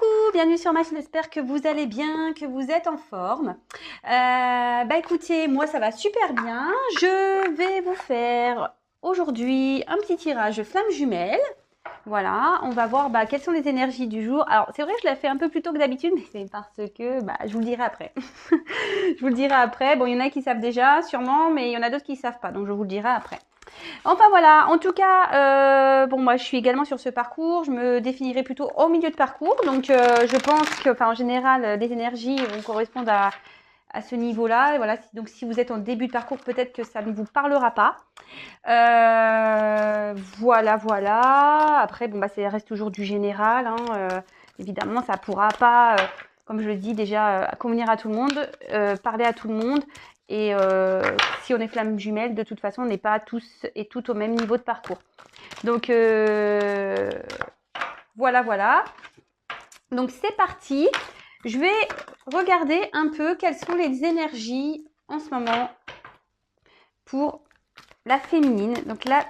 Coucou, bienvenue sur ma chaîne, j'espère que vous allez bien, que vous êtes en forme. Écoutez, moi ça va super bien. Je vais vous faire aujourd'hui un petit tirage flamme jumelle. Voilà, on va voir quelles sont les énergies du jour. Alors c'est vrai que je la fais un peu plus tôt que d'habitude, mais c'est parce que je vous le dirai après. Je vous le dirai après. Bon, il y en a qui savent déjà, sûrement, mais il y en a d'autres qui ne savent pas, donc je vous le dirai après. Enfin voilà, en tout cas, bon moi je suis également sur ce parcours, je me définirai plutôt au milieu de parcours, donc je pense que, en général, les énergies vont correspondre à ce niveau-là. Et voilà, donc si vous êtes en début de parcours, peut-être que ça ne vous parlera pas. Voilà, voilà. Après, bon ça reste toujours du général, hein, évidemment, ça ne pourra pas, comme je le dis déjà, convenir à tout le monde, parler à tout le monde. Et si on est flamme jumelle, de toute façon, on n'est pas tous et toutes au même niveau de parcours. Donc voilà, voilà. Donc c'est parti. Je vais regarder un peu quelles sont les énergies en ce moment pour la féminine. Donc là,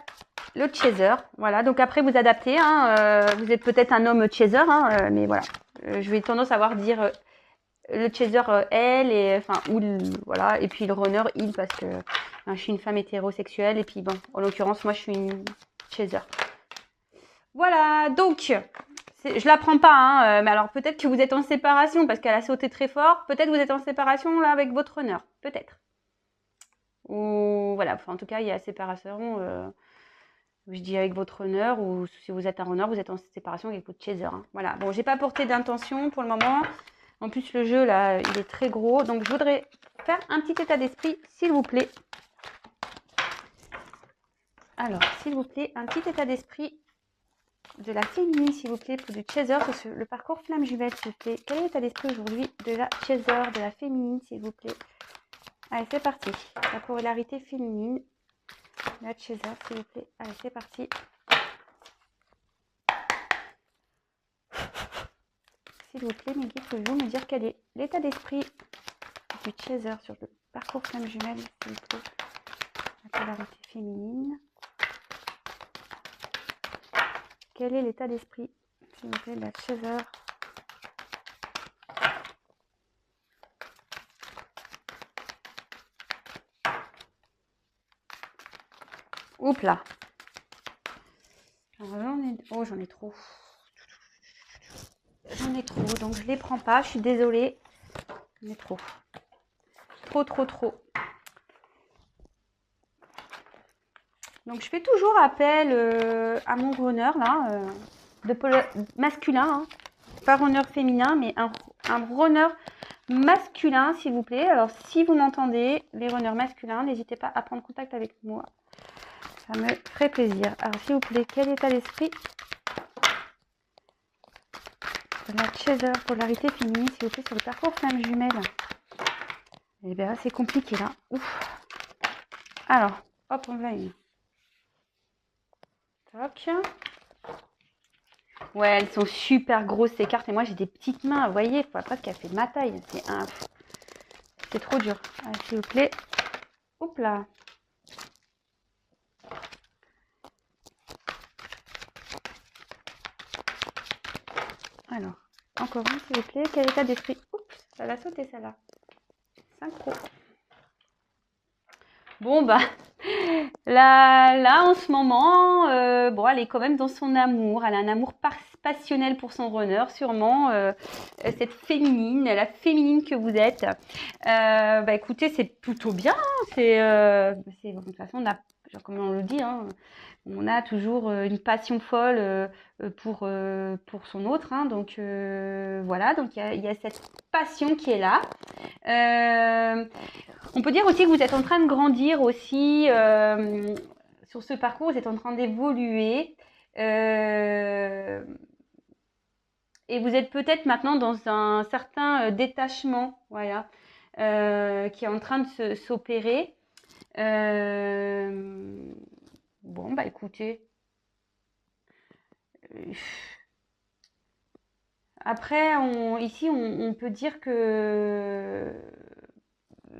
le chaser. Voilà. Donc après, vous adaptez. Hein, vous êtes peut-être un homme chaser, hein, mais voilà. Je vais tendance à voir dire le chaser elle et voilà, et puis le runner il, parce que je suis une femme hétérosexuelle, et puis bon, en l'occurrence moi je suis une chaser. Voilà, donc je la prends pas, hein, mais alors peut-être que vous êtes en séparation parce qu'elle a sauté très fort. Peut-être vous êtes en séparation là avec votre runner, peut-être, ou voilà, en tout cas il y a séparation, je dis avec votre runner, ou si vous êtes un runner, vous êtes en séparation avec votre chaser, hein. Voilà, bon, j'ai pas porté d'intention pour le moment. En plus, le jeu, là, il est très gros. Donc, je voudrais faire un petit état d'esprit, s'il vous plaît. Alors, s'il vous plaît, un petit état d'esprit de la féminine, s'il vous plaît, pour du chaser, sur le parcours flamme jumelle, s'il vous plaît. Quel est l'état d'esprit aujourd'hui de la chaser, de la féminine, s'il vous plaît? Allez, c'est parti. La polarité féminine, la chaser, s'il vous plaît. Allez, c'est parti. S'il vous plaît, mes guides, pouvez-vous me dire quel est l'état d'esprit du chaser sur le parcours flamme jumelle, s'il vous plaît? La polarité féminine. Quel est l'état d'esprit, s'il vous plaît, de la chaser? Oups là. Oh, j'en ai trop. J'en ai trop, donc je les prends pas. Je suis désolée. J'en ai trop. Trop, trop, trop. Donc je fais toujours appel à mon runner là, masculin, hein. Pas runner féminin, mais un runner masculin, s'il vous plaît. Alors si vous m'entendez, les runners masculins, n'hésitez pas à prendre contact avec moi. Ça me ferait plaisir. Alors s'il vous plaît, quel état d'esprit de la chaser, polarité féminine, s'il vous plaît, sur le parcours flamme jumelle? Eh bien, c'est compliqué là. Ouf. Alors, hop, on va une. Toc. Ouais, elles sont super grosses ces cartes, et moi j'ai des petites mains, vous voyez, il faut presque qu'elle fait ma taille. C'est trop dur. Allez, s'il vous plaît. Hop là. Alors, encore une, s'il vous plaît. Quel état d'esprit? Oups, ça va sauter celle-là. Synchro. Bon, là en ce moment, bon, elle est quand même dans son amour. Elle a un amour passionnel pour son runner, sûrement. Cette féminine, la féminine que vous êtes. Écoutez, c'est plutôt bien, hein. De toute façon, comme on le dit, hein, on a toujours une passion folle pour son autre, hein. Donc voilà, donc il y a cette passion qui est là. On peut dire aussi que vous êtes en train de grandir aussi sur ce parcours, vous êtes en train d'évoluer. Et vous êtes peut-être maintenant dans un certain détachement, voilà, qui est en train de s'opérer. Bon, écoutez. Après, ici, on peut dire que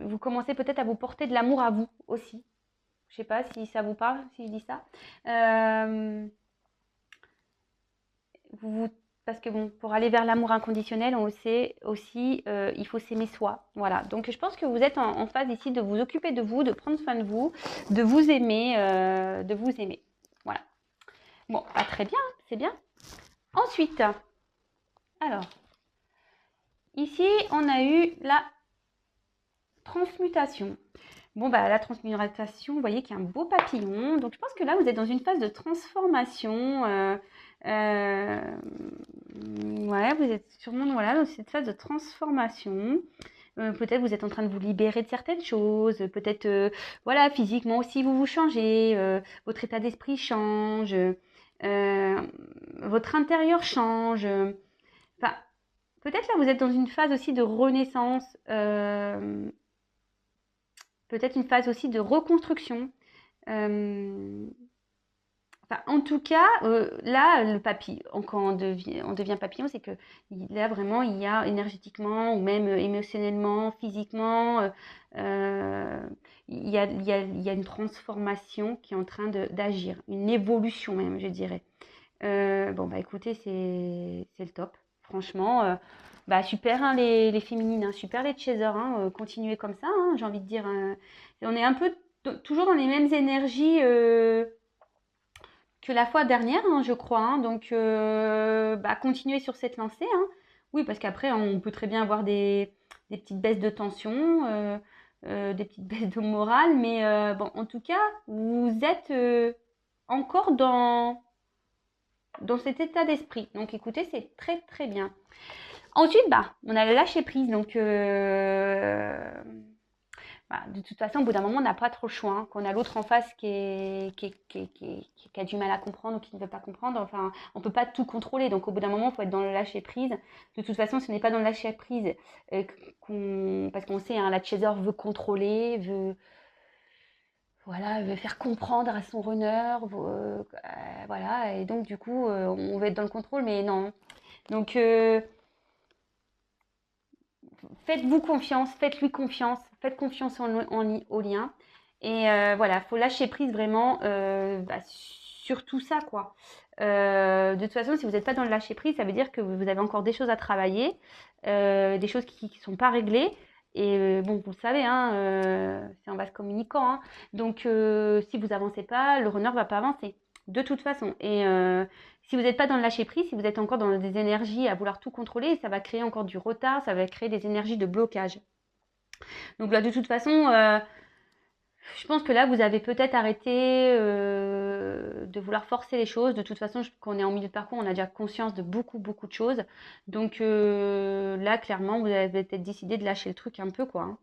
vous commencez peut-être à vous porter de l'amour à vous aussi. Je sais pas si ça vous parle, si je dis ça. Parce parce que bon, pour aller vers l'amour inconditionnel, on le sait aussi, il faut s'aimer soi. Voilà. Donc je pense que vous êtes en phase ici de vous occuper de vous, de prendre soin de vous, de vous aimer, de vous aimer. Voilà. Bon, bah, très bien, c'est bien. Ensuite, alors, ici, on a eu la transmutation. Bon, bah, la transmutation, vous voyez qu'il y a un beau papillon. Donc, je pense que là, vous êtes dans une phase de transformation. Ouais, vous êtes sûrement voilà, dans cette phase de transformation. Peut-être vous êtes en train de vous libérer de certaines choses. Peut-être, voilà, physiquement aussi, vous vous changez. Votre état d'esprit change. Votre intérieur change. Enfin, peut-être là, vous êtes dans une phase aussi de renaissance. Peut-être une phase aussi de reconstruction. Enfin, en tout cas, là, le papillon, quand on devient papillon, c'est que là, vraiment, il y a énergétiquement ou même émotionnellement, physiquement, il y a une transformation qui est en train d'agir, une évolution même, je dirais. Bon, bah écoutez, c'est le top. Franchement, bah super hein, les féminines, hein, super les chasers, hein, continuez comme ça, hein, j'ai envie de dire. On est un peu toujours dans les mêmes énergies que la fois dernière, hein, je crois. Hein, donc, bah, continuez sur cette lancée. Hein. Oui, parce qu'après, on peut très bien avoir des petites baisses de tension, des petites baisses de morale. Mais bon, en tout cas, vous êtes encore dans cet état d'esprit. Donc écoutez, c'est très très bien. Ensuite, bah, on a le lâcher prise. Donc bah, de toute façon, au bout d'un moment, on n'a pas trop le choix. Hein. Qu'on a l'autre en face qui a du mal à comprendre ou qui ne veut pas comprendre. Enfin, on ne peut pas tout contrôler. Donc au bout d'un moment, il faut être dans le lâcher prise. De toute façon, ce n'est pas dans le lâcher prise parce qu'on sait, hein, la chaser veut contrôler, veut faire comprendre à son runner, voilà, et donc du coup, on veut être dans le contrôle, mais non. Donc, faites-vous confiance, faites-lui confiance, faites confiance au lien, et voilà, faut lâcher prise vraiment sur tout ça, quoi. De toute façon, si vous n'êtes pas dans le lâcher prise, ça veut dire que vous avez encore des choses à travailler, des choses qui ne sont pas réglées. Et bon, vous le savez, hein, c'est en vase communicant. Hein. Donc, si vous avancez pas, le runner va pas avancer. De toute façon. Et si vous n'êtes pas dans le lâcher prise, si vous êtes encore dans des énergies à vouloir tout contrôler, ça va créer encore du retard, ça va créer des énergies de blocage. Donc là, de toute façon, je pense que là, vous avez peut-être arrêté de vouloir forcer les choses. De toute façon, quand on est en milieu de parcours, on a déjà conscience de beaucoup, beaucoup de choses. Donc là, clairement, vous avez peut-être décidé de lâcher le truc un peu, quoi. Hein.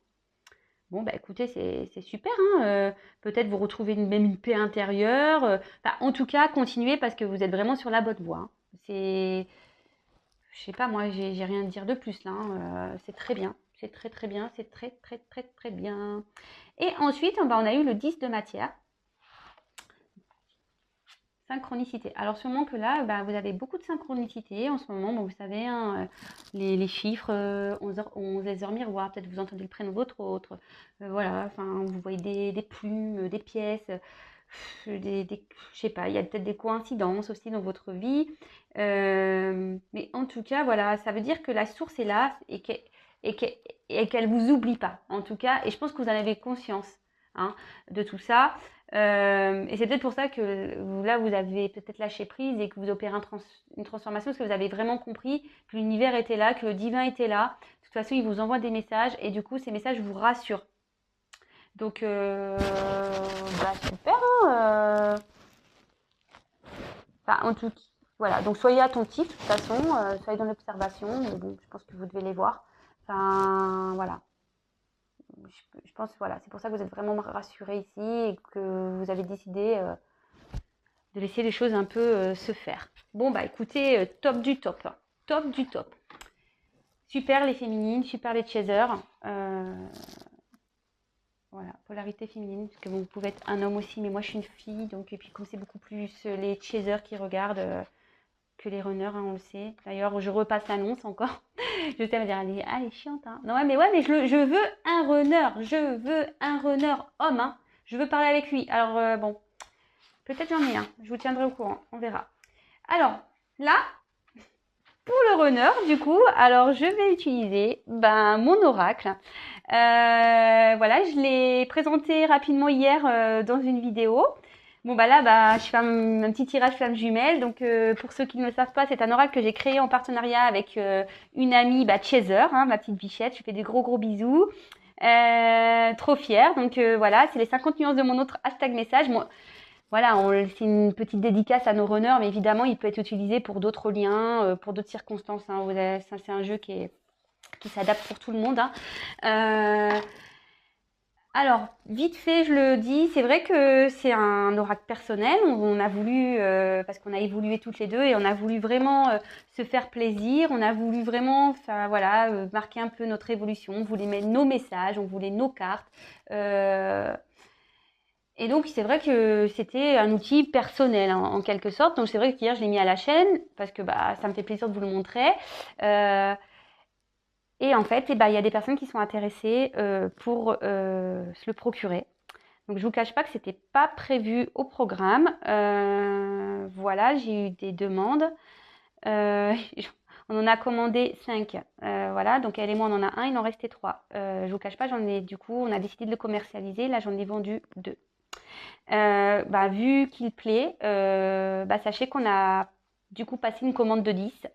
Bon, bah écoutez, c'est super. Hein, peut-être vous retrouvez même une paix intérieure. Enfin, en tout cas, continuez parce que vous êtes vraiment sur la bonne voie. Hein. Je sais pas, moi, j'ai rien à dire de plus là. Hein, c'est très bien. C'est très, très bien. C'est très, très, très, très bien. Et ensuite, bah, on a eu le 10 de matière. Synchronicité. Alors sûrement que là, bah, vous avez beaucoup de synchronicité en ce moment. Bon, vous savez, hein, les chiffres, 11 heures miroir, peut-être vous entendez le prénom de votre autre. Voilà, enfin, vous voyez des plumes, des pièces, je sais pas, il y a peut-être des coïncidences aussi dans votre vie. Mais en tout cas, voilà, ça veut dire que la source est là et qu'elle vous oublie pas. En tout cas, et je pense que vous en avez conscience hein, de tout ça. Et c'est peut-être pour ça que là, vous avez peut-être lâché prise et que vous opérez une transformation parce que vous avez vraiment compris que l'univers était là, que le divin était là. De toute façon, il vous envoie des messages et du coup, ces messages vous rassurent. Donc, bah, super. Hein, enfin, en tout cas, voilà. Donc, soyez attentifs de toute façon, soyez dans l'observation. Mais bon, je pense que vous devez les voir. Enfin, voilà. Je pense, voilà, c'est pour ça que vous êtes vraiment rassurés ici et que vous avez décidé de laisser les choses un peu se faire. Bon, bah écoutez, top du top. Hein. Top du top. Super les féminines, super les chasers. Voilà, polarité féminine, parce que vous pouvez être un homme aussi, mais moi je suis une fille, donc et puis comme c'est beaucoup plus les chasers qui regardent que les runners, hein, on le sait. D'ailleurs, je repasse l'annonce encore. Je sais, me dire, elle est chiante. Hein. Non, mais je veux un runner. Je veux un runner homme. Hein. Je veux parler avec lui. Alors, bon, peut-être j'en ai un. Je vous tiendrai au courant. On verra. Alors, là, runner, du coup, alors je vais utiliser mon oracle. Voilà, je l'ai présenté rapidement hier dans une vidéo. Bon là, je fais un petit tirage flamme jumelle. Donc pour ceux qui ne le savent pas, c'est un oracle que j'ai créé en partenariat avec une amie, Chaser, hein, ma petite bichette. Je lui fais des gros bisous. Trop fière. Donc voilà, c'est les 50 nuances de mon autre hashtag message. Moi, voilà, c'est une petite dédicace à nos runners, mais évidemment, il peut être utilisé pour d'autres liens, pour d'autres circonstances. Hein. Ça, c'est un jeu qui s'adapte pour tout le monde. Hein. Alors, vite fait, je le dis, c'est vrai que c'est un oracle personnel. On a voulu, parce qu'on a évolué toutes les deux, et on a voulu vraiment se faire plaisir. On a voulu vraiment, marquer un peu notre évolution. On voulait mettre nos messages, on voulait nos cartes. Et donc, c'est vrai que c'était un outil personnel, hein, en quelque sorte. Donc, c'est vrai qu'hier, je l'ai mis à la chaîne parce que ça me fait plaisir de vous le montrer. Et en fait, il y a des personnes qui sont intéressées pour se le procurer. Donc, je ne vous cache pas que ce n'était pas prévu au programme. Voilà, j'ai eu des demandes. On en a commandé 5. Voilà, donc elle et moi, on en a un, il en restait 3. Je ne vous cache pas, on a décidé de le commercialiser. Là, j'en ai vendu 2. Vu qu'il plaît, sachez qu'on a du coup passé une commande de 10.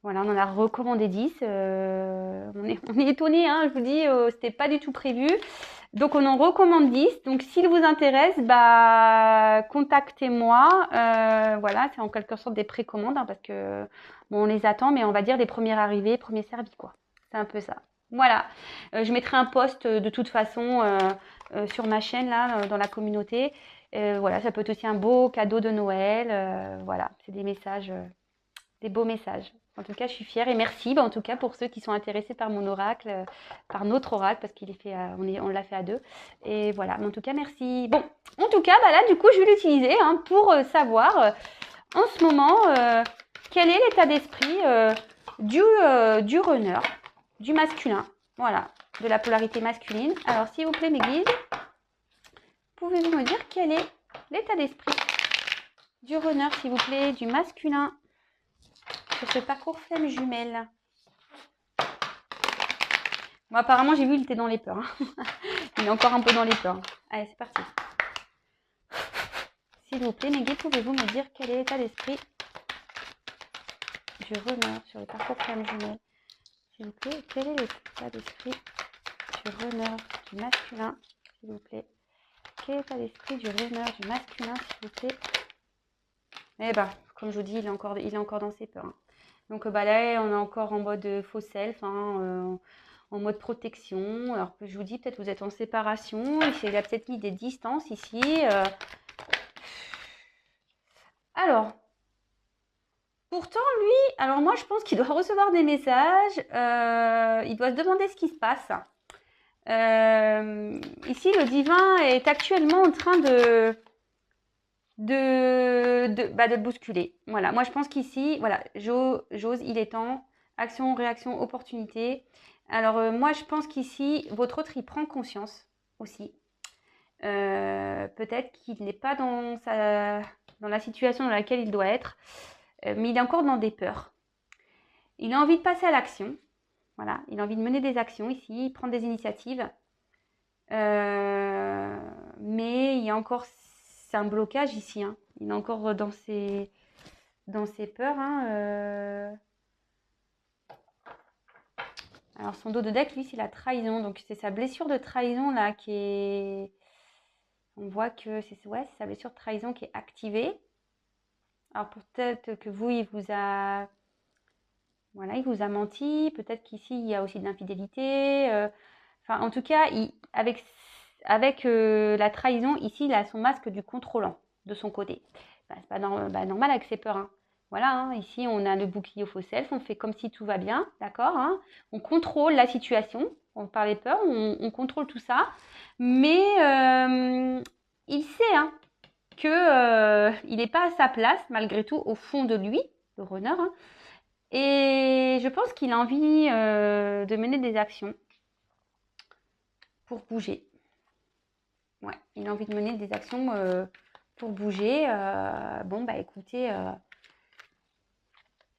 Voilà, on en a recommandé 10. On est étonnés, hein, je vous dis, c'était pas du tout prévu. Donc on en recommande 10. Donc s'il vous intéresse, contactez-moi. Voilà, c'est en quelque sorte des précommandes, hein, parce que on les attend, mais on va dire des premiers arrivés, premiers servis, quoi. C'est un peu ça. Voilà. Je mettrai un post de toute façon sur ma chaîne là, dans la communauté. Voilà, ça peut être aussi un beau cadeau de Noël. Voilà, c'est des messages, des beaux messages. En tout cas, je suis fière et merci en tout cas pour ceux qui sont intéressés par mon oracle, par notre oracle, parce qu'il est fait, on l'a fait à 2. Et voilà, mais en tout cas, merci. Bon, en tout cas, là, du coup, je vais l'utiliser pour savoir en ce moment quel est l'état d'esprit du runner, du masculin. Voilà, de la polarité masculine. Alors, s'il vous plaît, mes guides, pouvez-vous me dire quel est l'état d'esprit du runner, s'il vous plaît, du masculin sur ce parcours flamme jumelle? Bon, apparemment, j'ai vu, il était dans les peurs. Hein. Il est encore un peu dans les peurs. Allez, c'est parti. S'il vous plaît, mes guides, pouvez-vous me dire quel est l'état d'esprit du runner sur le parcours flamme jumelle? S'il vous plaît, quel est l'état d'esprit du runner du masculin? S'il vous plaît. Quel est l'état d'esprit du runner du masculin, s'il vous plaît? Eh comme je vous dis, il est encore dans ses peurs. Hein. Donc là, on est encore en mode faux self, en mode protection. Alors que je vous dis, peut-être vous êtes en séparation. Il a peut-être mis des distances ici. Alors, pourtant, lui, alors moi, je pense qu'il doit recevoir des messages. Il doit se demander ce qui se passe. Ici, le divin est actuellement en train de le bousculer. Voilà, moi je pense qu'ici, voilà, j'ose, il est temps, action, réaction, opportunité. Alors moi je pense qu'ici, votre autre, il prend conscience aussi. Peut-être qu'il n'est pas dans la situation dans laquelle il doit être, mais il est encore dans des peurs. Il a envie de passer à l'action. Voilà, il a envie de mener des actions ici, prendre des initiatives. Mais il y a encore, c'est un blocage ici. Hein. Il est encore dans ses peurs. Hein, Alors son dos de deck, lui, c'est la trahison. Donc c'est sa blessure de trahison là qui est. On voit que c'est sa blessure de trahison qui est activée. Alors peut-être que vous, il vous a menti. Peut-être qu'ici, il y a aussi de l'infidélité. En tout cas, avec la trahison, ici, il a son masque du contrôlant de son côté. C'est pas normal avec ses peurs. Hein. Voilà, hein, ici, on a le bouclier au faux self. On fait comme si tout va bien, d'accord, hein. On contrôle la situation. On parle des peurs, on contrôle tout ça. Mais il sait qu'il n'est pas à sa place, malgré tout, au fond de lui, le runner. Hein. Et je pense qu'il a envie de mener des actions pour bouger. Ouais, il a envie de mener des actions pour bouger. Écoutez,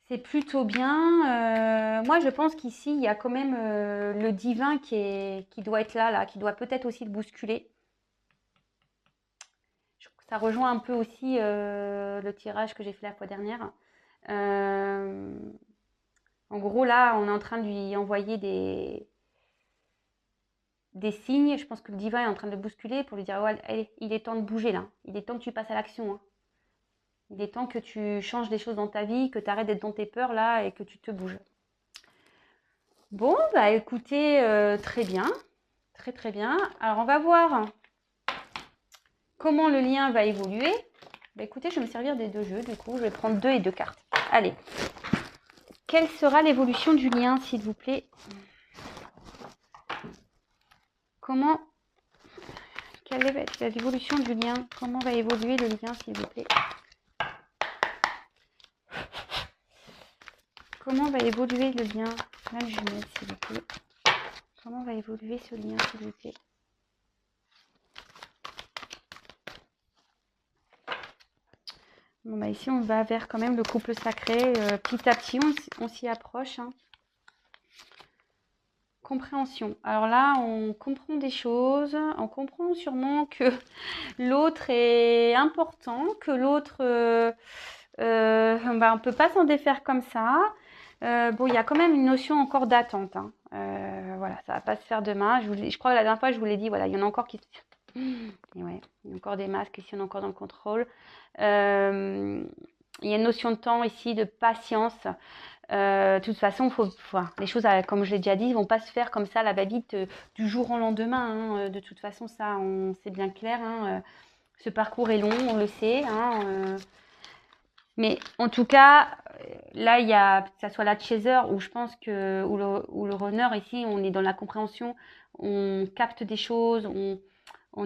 C'est plutôt bien. Moi, je pense qu'ici, il y a quand même le divin qui doit être là, qui doit peut-être aussi le bousculer. Ça rejoint un peu aussi le tirage que j'ai fait la fois dernière. En gros, là, on est en train de lui envoyer des signes. Je pense que le divin est en train de le bousculer pour lui dire ouais, allez, il est temps de bouger là. Il est temps que tu passes à l'action. Hein. Il est temps que tu changes des choses dans ta vie, que tu arrêtes d'être dans tes peurs là et que tu te bouges. Bon, bah écoutez, très bien. Très très bien. Alors, on va voir comment le lien va évoluer. Bah écoutez, je vais me servir des deux jeux. Du coup, je vais prendre 2 et 2 cartes. Allez. Quelle sera l'évolution du lien, s'il vous plaît? Quelle est l'évolution du lien? Comment va évoluer le lien, s'il vous plaît? Comment va évoluer le lien? Flamme jumelle, s'il vous plaît. Comment va évoluer ce lien, s'il vous plaît? Bon, bah ici, on va vers quand même le couple sacré. Petit à petit, on s'y approche. Hein. Compréhension. Alors là, on comprend des choses. On comprend sûrement que l'autre est important, que l'autre, on peut pas s'en défaire comme ça. Bon, il y a quand même une notion encore d'attente. Hein. Voilà, ça va pas se faire demain. Je crois que la dernière fois, je vous l'ai dit, voilà, il y en a encore qui... Et ouais, il y a encore des masques ici, on est encore dans le contrôle. Il y a une notion de temps ici, de patience. De toute façon, les choses, comme je l'ai déjà dit, ne vont pas se faire comme ça, la va-vite, du jour au lendemain. Hein. De toute façon, ça, c'est bien clair. Hein. Ce parcours est long, on le sait. Hein. Mais en tout cas, là, il y a, que ce soit la chaser ou je pense que ou le runner, ici, on est dans la compréhension, on capte des choses, on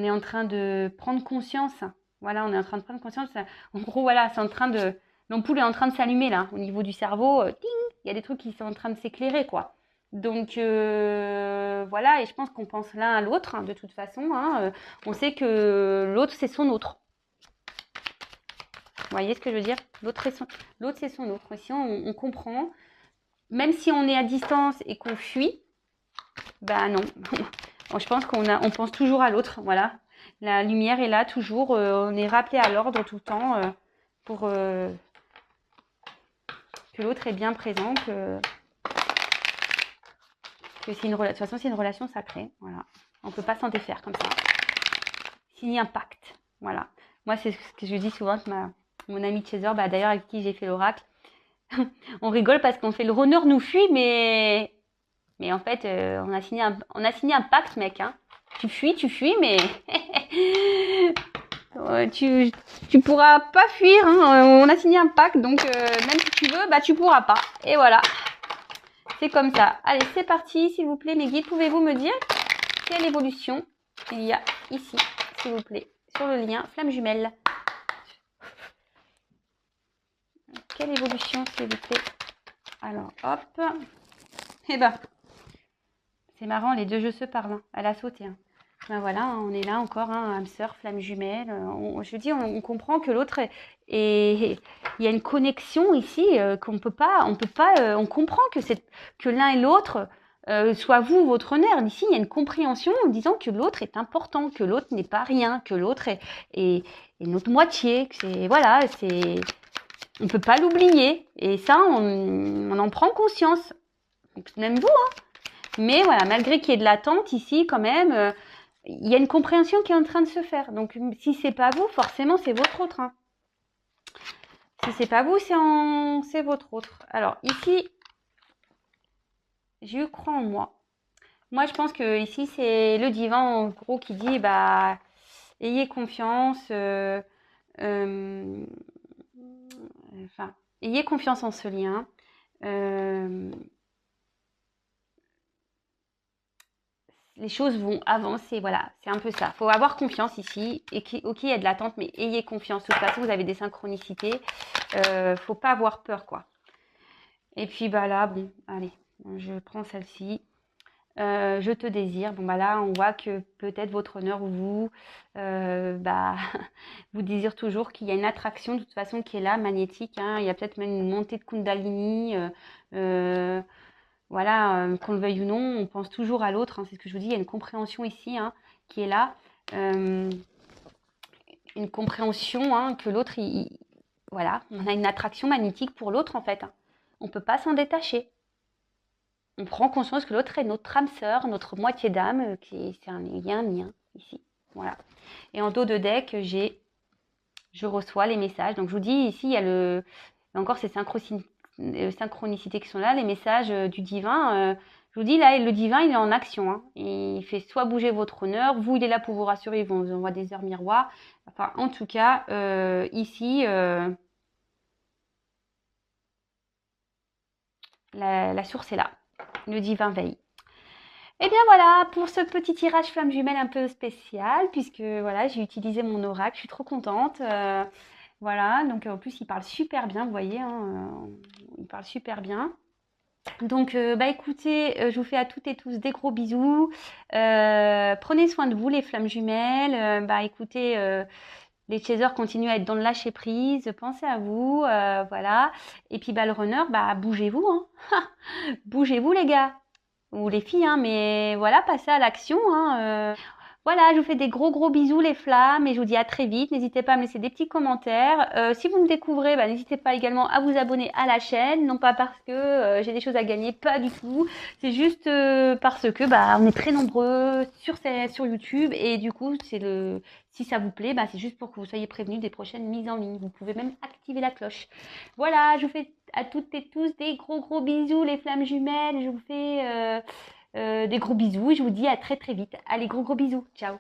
est en train de prendre conscience. Voilà, on est en train de prendre conscience. En gros, voilà, c'est en train de... L'ampoule est en train de s'allumer, là, au niveau du cerveau. Ting, il y a des trucs qui sont en train de s'éclairer, quoi. Donc, voilà, et je pense qu'on pense l'un à l'autre, hein, de toute façon. Hein, on sait que l'autre, c'est son autre. Vous voyez ce que je veux dire? L'autre, c'est son autre. Ici, on comprend. Même si on est à distance et qu'on fuit, ben non. Je pense on pense toujours à l'autre, voilà. La lumière est là toujours, on est rappelé à l'ordre tout le temps pour que l'autre est bien présent, que c'est de toute façon c'est une relation sacrée, voilà. On ne peut pas s'en défaire comme ça. Signer un pacte, voilà. Moi c'est ce que je dis souvent avec mon ami Chaser, d'ailleurs avec qui j'ai fait l'oracle. On rigole parce qu'on fait le runner nous fuit, mais en fait on a signé un pacte, mec, hein. Tu fuis, mais tu pourras pas fuir. Hein. On a signé un pacte, donc même si tu veux, tu pourras pas. Et voilà, c'est comme ça. Allez, c'est parti, s'il vous plaît, mes guides. Pouvez-vous me dire quelle évolution il y a ici, s'il vous plaît, sur le lien flamme jumelle? Quelle évolution, s'il vous plaît? Alors, hop. Eh ben, c'est marrant, les deux jeux se parlent. Hein. Elle a sauté. Hein. Ben voilà, on est là encore, hein, âme sœur, flamme jumelle. Je dis, on comprend que l'autre il y a une connexion ici qu'on peut pas, on comprend que l'un et l'autre, soit vous, votre nerf. Ici, il y a une compréhension en disant que l'autre est important, que l'autre n'est pas rien, que l'autre est notre moitié. Que on peut pas l'oublier. Et ça, on en prend conscience. Même vous, hein. Mais voilà, malgré qu'il y ait de l'attente ici, quand même, il y a une compréhension qui est en train de se faire. Donc, si c'est pas vous, forcément, c'est votre autre. Hein. Si c'est pas vous, c'est votre autre. Alors, ici, je crois en moi. Moi, je pense que ici, c'est le divin, en gros, qui dit, ayez confiance. Ayez confiance en ce lien. Les choses vont avancer, voilà, c'est un peu ça. Il faut avoir confiance ici, et ok, il y a de l'attente, mais ayez confiance. De toute façon, vous avez des synchronicités, faut pas avoir peur, quoi. Et puis, là, bon, allez, je prends celle-ci. Je te désire. Bon, bah là, on voit que peut-être votre honneur ou vous, bah, vous désire toujours qu'il y a une attraction de toute façon qui est là, magnétique, hein. Il y a peut-être même une montée de Kundalini. Euh, voilà, qu'on le veuille ou non, on pense toujours à l'autre, hein. C'est ce que je vous dis, il y a une compréhension ici, hein, qui est là. Une compréhension, hein, que l'autre, voilà, on a une attraction magnétique pour l'autre en fait, hein. On ne peut pas s'en détacher. On prend conscience que l'autre est notre âme sœur, notre moitié d'âme, il y a un lien ici. Voilà. Et en dos de deck, je reçois les messages. Donc je vous dis, ici, il y a encore ces synchronicités qui sont là, les messages du divin. Je vous dis, là, le divin, il est en action, hein. Il fait soit bouger votre honneur, vous, il est là pour vous rassurer, il vous envoie des heures miroirs. Enfin, en tout cas, ici, la source est là. Le divin veille. Et bien voilà, pour ce petit tirage flamme jumelle un peu spécial, puisque voilà, j'ai utilisé mon oracle, je suis trop contente. Voilà, donc en plus il parle super bien, vous voyez, hein, il parle super bien. Donc bah écoutez, je vous fais à toutes et tous des gros bisous. Prenez soin de vous les flammes jumelles. Bah écoutez, les chasers continuent à être dans le lâcher prise, pensez à vous, voilà. Et puis bah le runner, bah bougez-vous, hein. Bougez-vous les gars ou les filles, hein, mais voilà, passez à l'action, hein. Voilà, je vous fais des gros bisous les flammes et je vous dis à très vite. N'hésitez pas à me laisser des petits commentaires. Si vous me découvrez, bah, n'hésitez pas également à vous abonner à la chaîne. Non pas parce que j'ai des choses à gagner, pas du tout. C'est juste parce que bah, on est très nombreux sur YouTube et du coup, si ça vous plaît, bah, c'est juste pour que vous soyez prévenus des prochaines mises en ligne. Vous pouvez même activer la cloche. Voilà, je vous fais à toutes et tous des gros bisous les flammes jumelles. Je vous fais des gros bisous et je vous dis à très vite. Allez, gros bisous. Ciao.